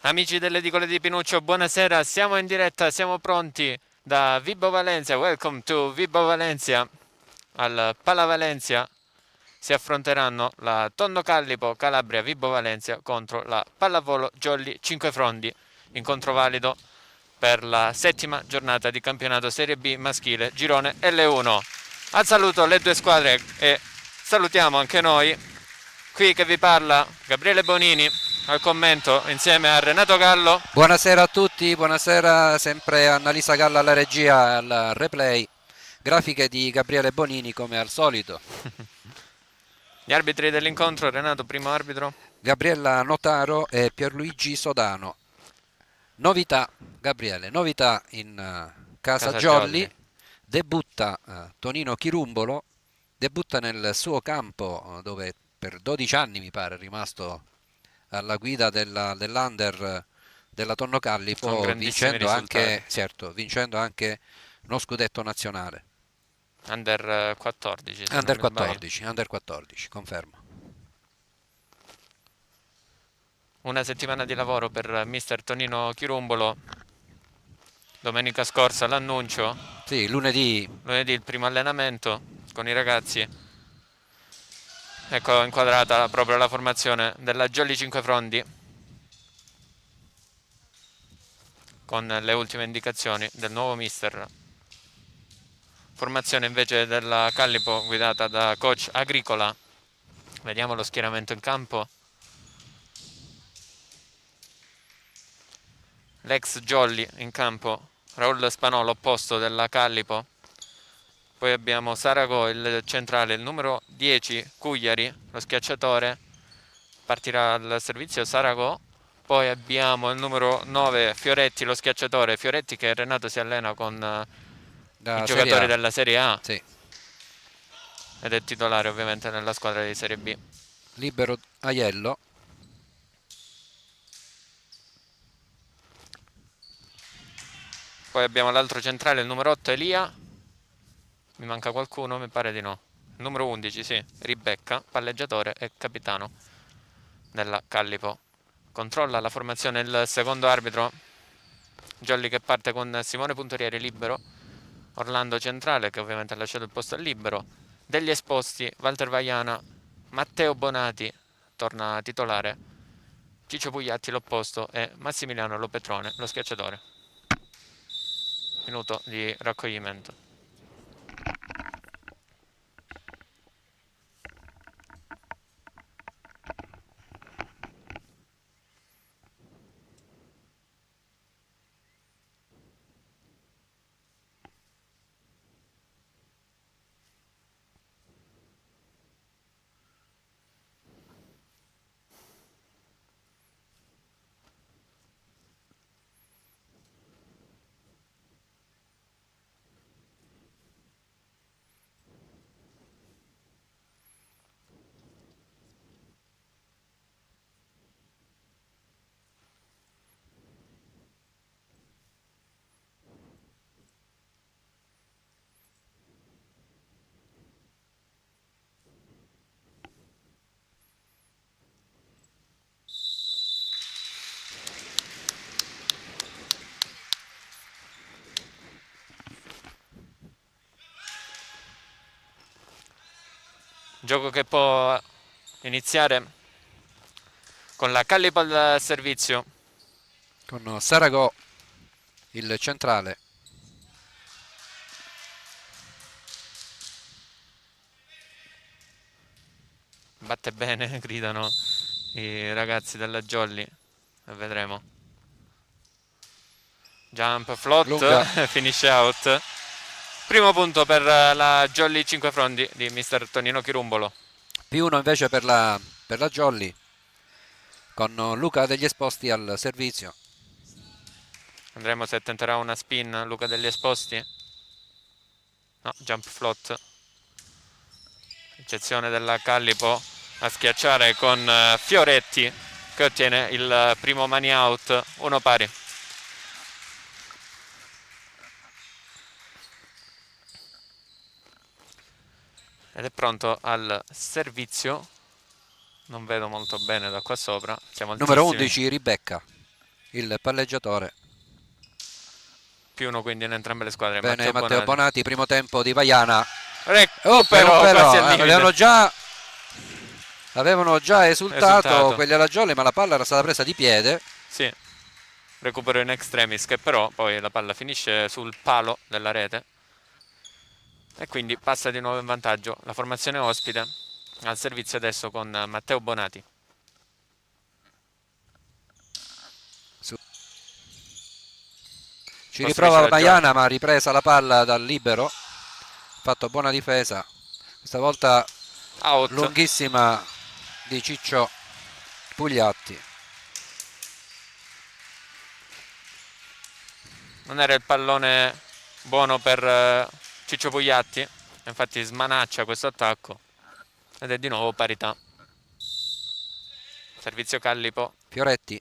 Amici dell'Edicole di Pinuccio, buonasera, siamo in diretta, siamo pronti da Vibo Valencia. Welcome to Vibo Valencia. Al Pala Valencia si affronteranno la Tonno Callipo Calabria Vibo Valencia contro la Pallavolo Jolly Cinquefrondi, incontro valido per la settima giornata di campionato Serie B maschile girone L1. Al saluto le due squadre e salutiamo anche noi. Qui che vi parla Gabriele Bonini al commento insieme a Renato Gallo. Buonasera a tutti, buonasera sempre a Annalisa Gallo alla regia e al replay. Grafiche di Gabriele Bonini come al solito. Gli arbitri dell'incontro: Renato primo arbitro, Gabriella Notaro e Pierluigi Sodano. Novità, Gabriele, novità in casa casa Jolly. Jolly. Debutta Tonino Chirumbolo, debutta nel suo campo dove per 12 anni mi pare è rimasto alla guida dell'Under della Tonno Con Callipo, grandissimi risultati. vincendo anche uno scudetto nazionale. Under 14 se non Under mi sbaglio. 14, Under 14, confermo. Una settimana di lavoro per mister Tonino Chirumbolo. Domenica scorsa l'annuncio, Sì, lunedì. lunedì il primo allenamento con i ragazzi. Ecco inquadrata proprio la formazione della Jolly Cinquefrondi con le ultime indicazioni del nuovo mister. Formazione invece della Callipo guidata da coach Agricola. Vediamo lo schieramento in campo. L'ex Jolly in campo, Raul Spanolo opposto della Callipo. Poi abbiamo Sarago, il centrale, il numero 10 Cugliari, lo schiacciatore. Partirà al servizio Sarago. Poi abbiamo il numero 9 Fioretti, lo schiacciatore. Fioretti che Renato si allena con i Da Serie giocatori A. della Serie A Sì. ed è titolare ovviamente nella squadra di Serie B. Libero Aiello. Poi abbiamo l'altro centrale, il numero 8 Elia. Mi manca qualcuno? Mi pare di no. Il numero 11, sì, Ribecca, palleggiatore e capitano della Callipo. Controlla la formazione il secondo arbitro. Jolly che parte con Simone Puntorieri libero. Orlando centrale che ovviamente ha lasciato il posto al libero. Degli esposti Walter Vaiana, Matteo Bonati torna titolare, Ciccio Pugliatti l'opposto e Massimiliano Lopetrone lo schiacciatore. Minuto di raccoglimento. Gioco che può iniziare con la Callipo al servizio. Con Sarago, il centrale. Batte bene, gridano i ragazzi della Jolly. E vedremo. Jump, Lunga. float, finish out. Primo punto per la Jolly Cinquefrondi di mister Tonino Chirumbolo. +1 invece per la Jolly, con Luca degli Esposti al servizio. Andremo se tenterà una spin Luca degli Esposti. No, jump float. Eccezione della Callipo a schiacciare con Fioretti che ottiene il primo money out, uno pari. Ed è pronto al servizio. Non vedo molto bene da qua sopra, siamo Numero altissimi. 11 Ribecca. il palleggiatore. +1 quindi in entrambe le squadre. Bene, Matteo Bonati. Bonati, primo tempo di Vaiana. Recupero quasi al limite. Avevano già esultato quelli alla Jolly, ma la palla era stata presa di piede. Sì, recupero in extremis, che però poi la palla finisce sul palo della rete e quindi passa di nuovo in vantaggio la formazione ospite. Al servizio adesso con Matteo Bonati. Ci riprova Vaiana, ma ripresa la palla dal libero. Fatto buona difesa. Questa volta out. Lunghissima di Ciccio Pugliatti. Non era il pallone buono per Ciccio Pugliatti, infatti smanaccia questo attacco ed è di nuovo parità. Servizio Callipo. Fioretti.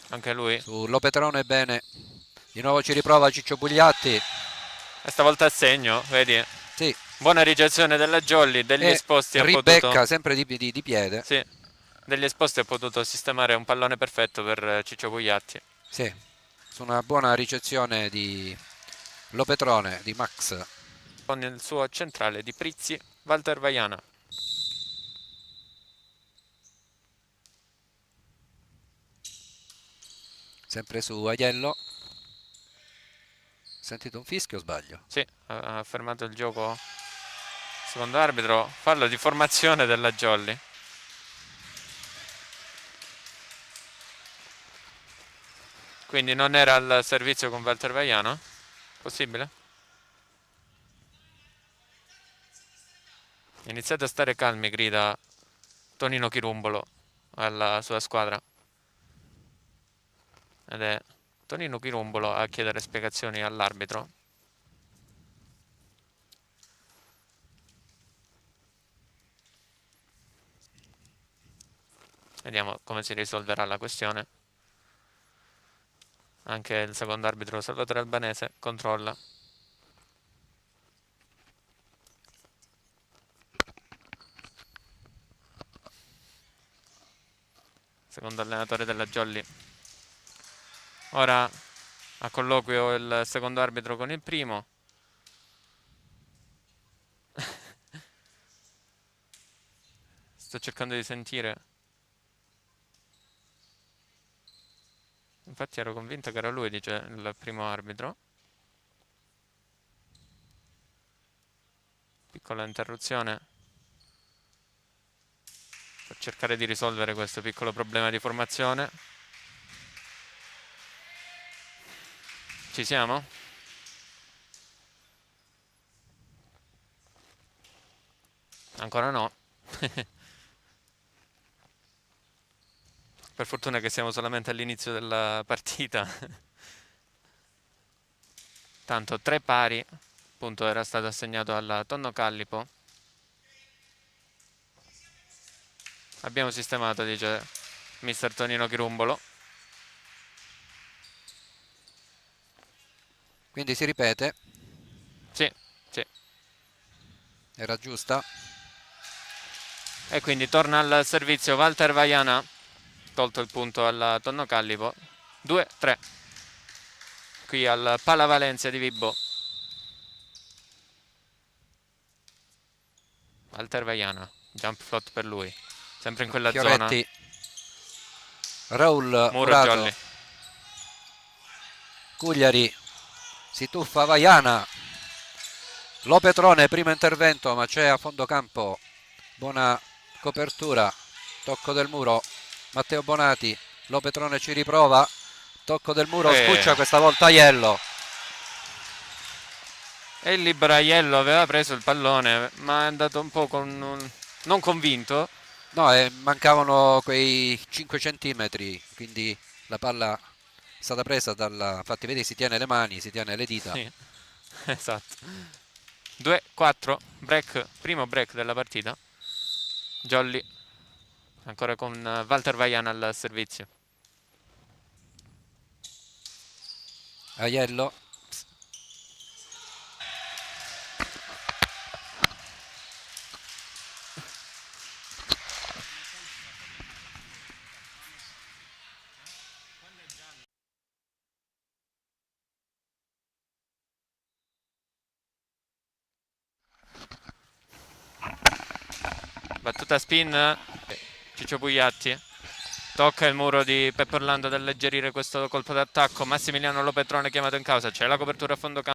Anche lui. Su Lopetrone bene. Di nuovo ci riprova Ciccio Pugliatti. E stavolta a segno, vedi? Sì. Buona ricezione della Jolly, degli esposti ha Ribecca potuto... sempre di piede. Sì, degli esposti ha potuto sistemare un pallone perfetto per Ciccio Pugliatti. Sì, su una buona ricezione di Lopetrone, di Max. Con il suo centrale di Prizzi, Walter Vaiana. Sempre su Aiello. Sentito un fischio o sbaglio? Sì, ha fermato il gioco secondo arbitro. Fallo di formazione della Jolly. Quindi non era al servizio con Walter Vaiano? Possibile? Iniziate a stare calmi, grida Tonino Chirumbolo alla sua squadra. Ed è Tonino Chirumbolo a chiedere spiegazioni all'arbitro. Vediamo come si risolverà la questione. Anche il secondo arbitro Salvatore Albanese controlla. Secondo allenatore della Jolly. Ora a colloquio il secondo arbitro con il primo. Sto cercando di sentire. Infatti ero convinto che era lui, dice il primo arbitro. Piccola interruzione per cercare di risolvere questo piccolo problema di formazione. Ci siamo? Ancora no. Per fortuna che siamo solamente all'inizio della partita. Tanto 3 pari, appunto era stato assegnato alla Tonno Callipo. Abbiamo sistemato, dice mister Tonino Chirumbolo. Quindi si ripete. Sì, sì. Era giusta. E quindi torna al servizio Walter Vaiana, tolto il punto alla Tonno Callipo. 2-3 qui al Pala Valencia di Vibo. Walter Vaiana, jump float per lui, sempre in quella Fioretti. zona. Raul Muro Jolly. Cugliari. Si tuffa Vaiana. Lopetrone, primo intervento, ma c'è a fondo campo. Buona copertura. Tocco del muro. Matteo Bonati. Lopetrone ci riprova. Tocco del muro, sbuccia questa volta Aiello. E il libero Aiello aveva preso il pallone, ma è andato un po' non convinto. No, mancavano quei 5 centimetri, quindi la palla è stata presa dalla... Infatti vedi, si tiene le mani, si tiene le dita. Sì, esatto. 2-4, break, primo break della partita. Jolly ancora con Walter Vaiana al servizio. Aiello. battuta spin, Ciccio Pugliatti. Tocca il muro di Peppe Orlando ad alleggerire questo colpo d'attacco. Massimiliano Lo Petrone chiamato in causa. C'è la copertura a fondo campo.